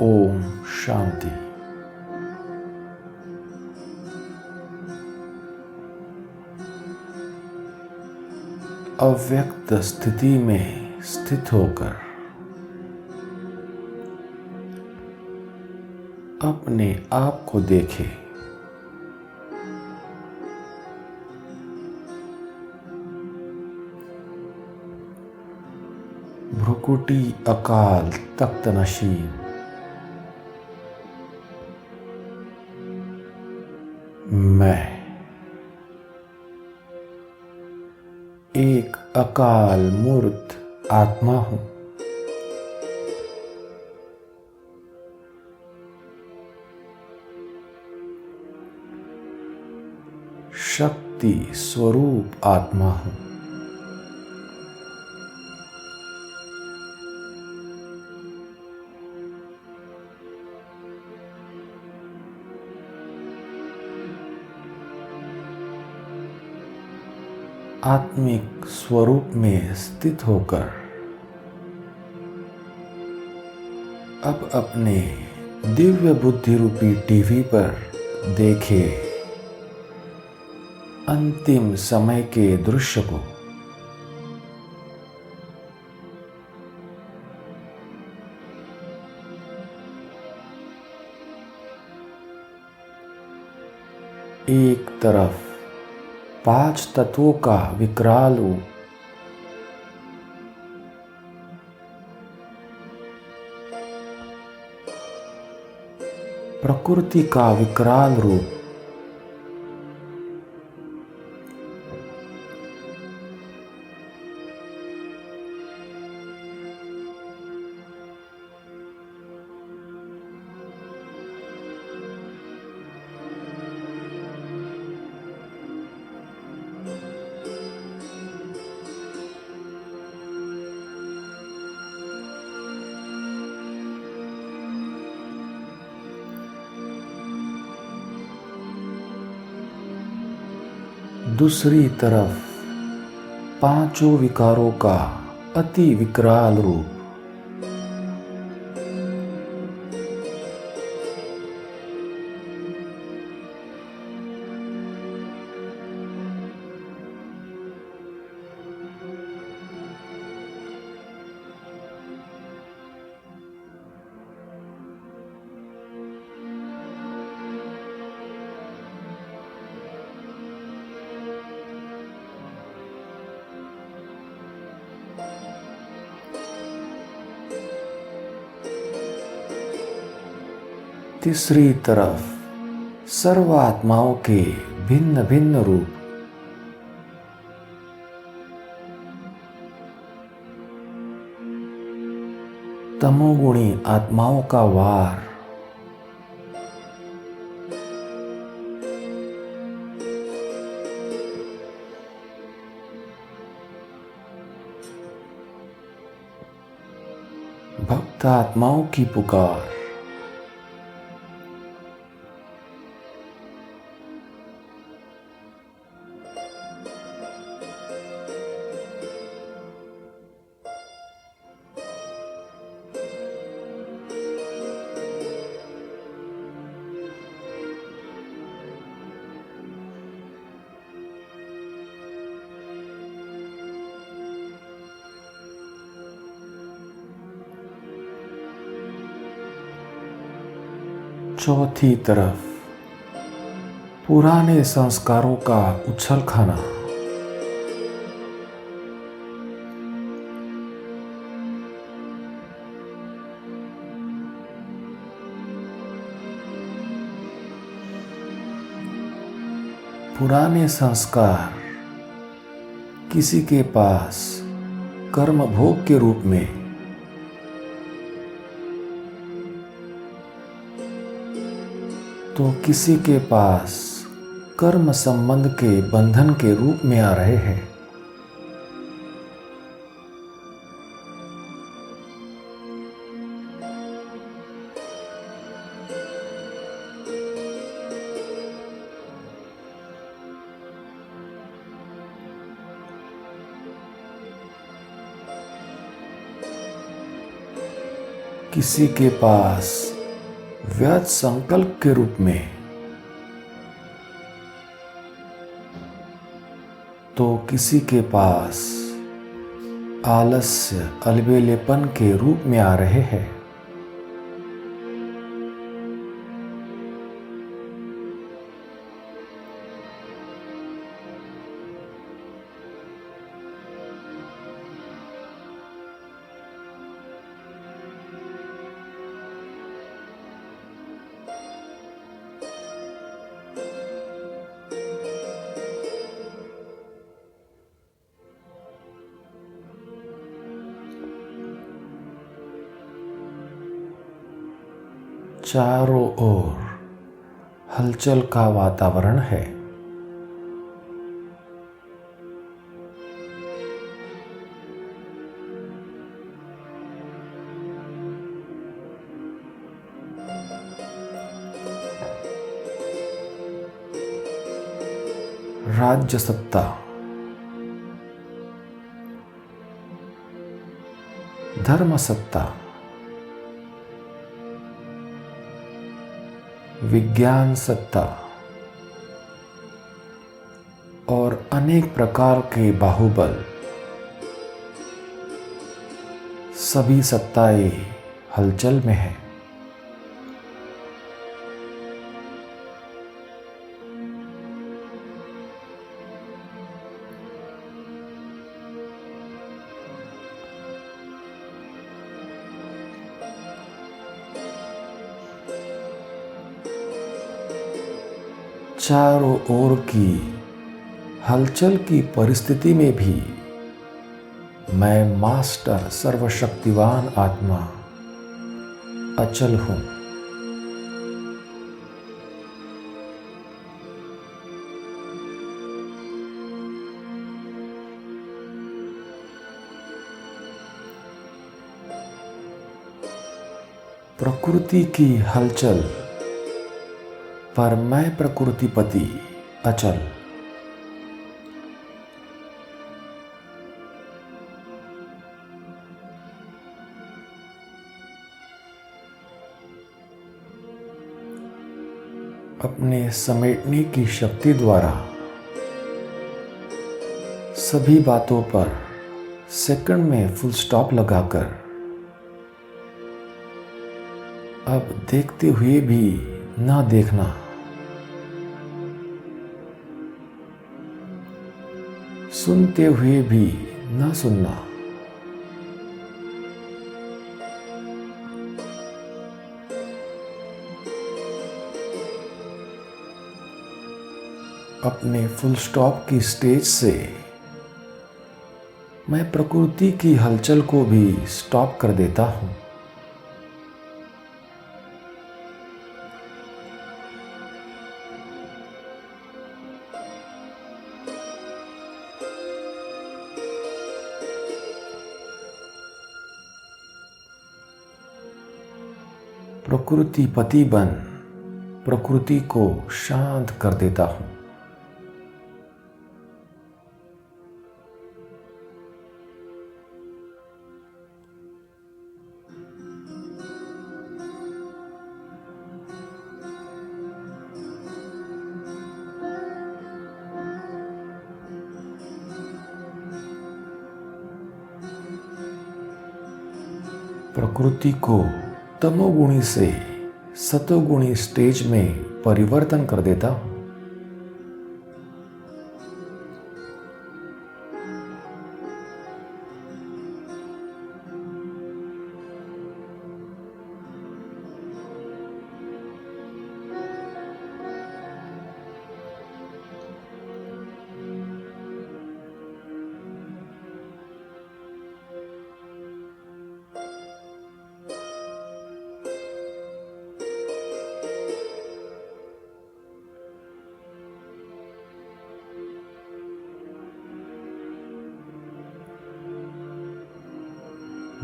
ओम शांति। अव्यक्त स्थिति में स्थित होकर अपने आप को देखें। भ्रुकुटी अकाल तख्त नशीन। मैं एक अकाल मूर्त आत्मा हूं। शक्ति स्वरूप आत्मा हूं। आत्मिक स्वरूप में स्थित होकर अब अपने दिव्य बुद्धि रूपी टीवी पर देखे अंतिम समय के दृश्य को। एक तरफ 5 तत्वों का विकराल रूप, प्रकृति का विकराल रूप, दूसरी तरफ 5 विकारों का अति विकराल रूप, तीसरी तरफ सर्वात्माओं के भिन्न भिन्न रूप, तमोगुणी आत्माओं का वार, भक्त आत्माओं की पुकार, चौथी तरफ पुराने संस्कारों का उछल खाना, पुराने संस्कार किसी के पास कर्म भोग के रूप में, तो किसी के पास कर्म संबंध के बंधन के रूप में आ रहे हैं। किसी के पास व्यर्थ संकल्प के रूप में, तो किसी के पास आलस्य अलबेलेपन के रूप में आ रहे हैं। चारों ओर हलचल का वातावरण है। राज्य सत्ता, धर्म सत्ता, विज्ञान सत्ता और अनेक प्रकार के बाहुबल, सभी सत्ताएं हलचल में हैं। चारों ओर की हलचल की परिस्थिति में भी मैं मास्टर सर्वशक्तिवान आत्मा अचल हूं। प्रकृति की हलचल पर मैं प्रकृतिपति अचल। अपने समेटने की शक्ति द्वारा सभी बातों पर सेकंड में फुल स्टॉप लगाकर अब देखते हुए भी ना देखना, सुनते हुए भी ना सुनना, अपने फुल स्टॉप की स्टेज से मैं प्रकृति की हलचल को भी स्टॉप कर देता हूं। प्रकृतिपति बन प्रकृति को शांत कर देता हूं। प्रकृति को तमोगुणी से सतोगुणी स्टेज में परिवर्तन कर देता हूं।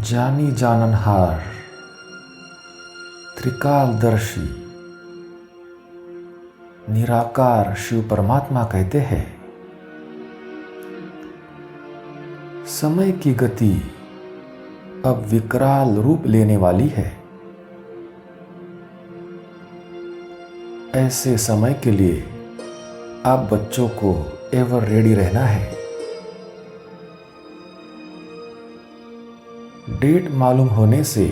जानी जाननहार त्रिकालदर्शी निराकार शिव परमात्मा कहते हैं, समय की गति अब विकराल रूप लेने वाली है। ऐसे समय के लिए आप बच्चों को एवर रेडी रहना है। डेट मालूम होने से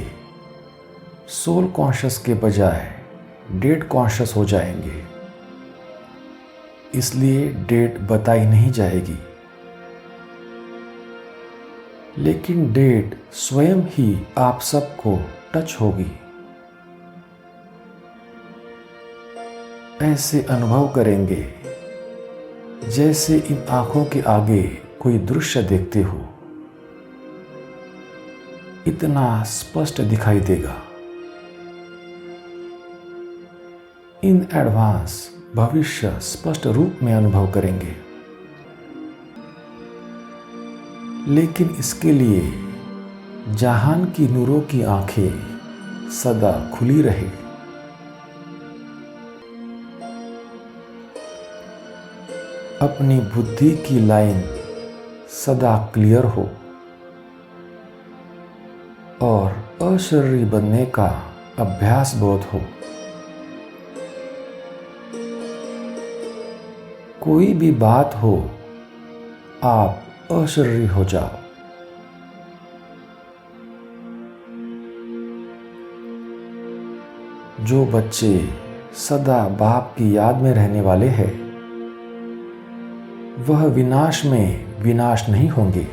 सोल कॉन्शियस के बजाय डेट कॉन्शियस हो जाएंगे, इसलिए डेट बताई नहीं जाएगी, लेकिन डेट स्वयं ही आप सबको टच होगी। ऐसे अनुभव करेंगे जैसे इन आंखों के आगे कोई दृश्य देखते हो, इतना स्पष्ट दिखाई देगा। इन एडवांस भविष्य स्पष्ट रूप में अनुभव करेंगे, लेकिन इसके लिए जहान की नूरों की आंखें सदा खुली रहे। अपनी बुद्धि की लाइन सदा क्लियर हो और अशरीरी बनने का अभ्यास बहुत हो। कोई भी बात हो, आप अशरीरी हो जाओ। जो बच्चे सदा बाप की याद में रहने वाले हैं, वह विनाश में विनाश नहीं होंगे,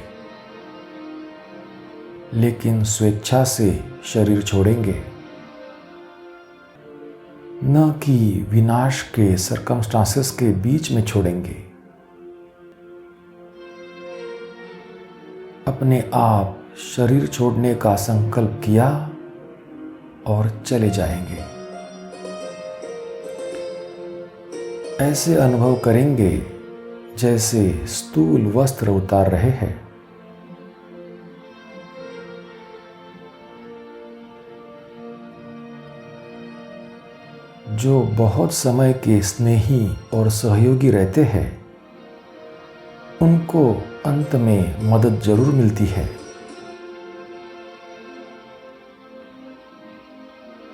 लेकिन स्वेच्छा से शरीर छोड़ेंगे, न कि विनाश के सर्कमस्टांसेस के बीच में छोड़ेंगे। अपने आप शरीर छोड़ने का संकल्प किया और चले जाएंगे। ऐसे अनुभव करेंगे जैसे स्थूल वस्त्र उतार रहे हैं। जो बहुत समय के स्नेही और सहयोगी रहते हैं, उनको अंत में मदद जरूर मिलती है।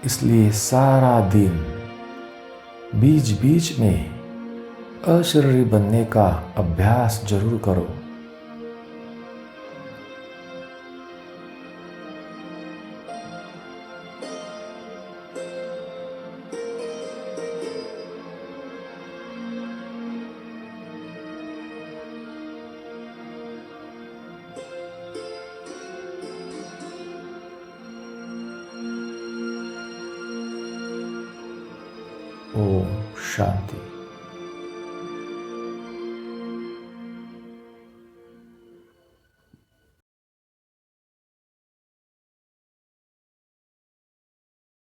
इसलिए सारा दिन बीच बीच में अशरीरी बनने का अभ्यास जरूर करो। ओम शांति।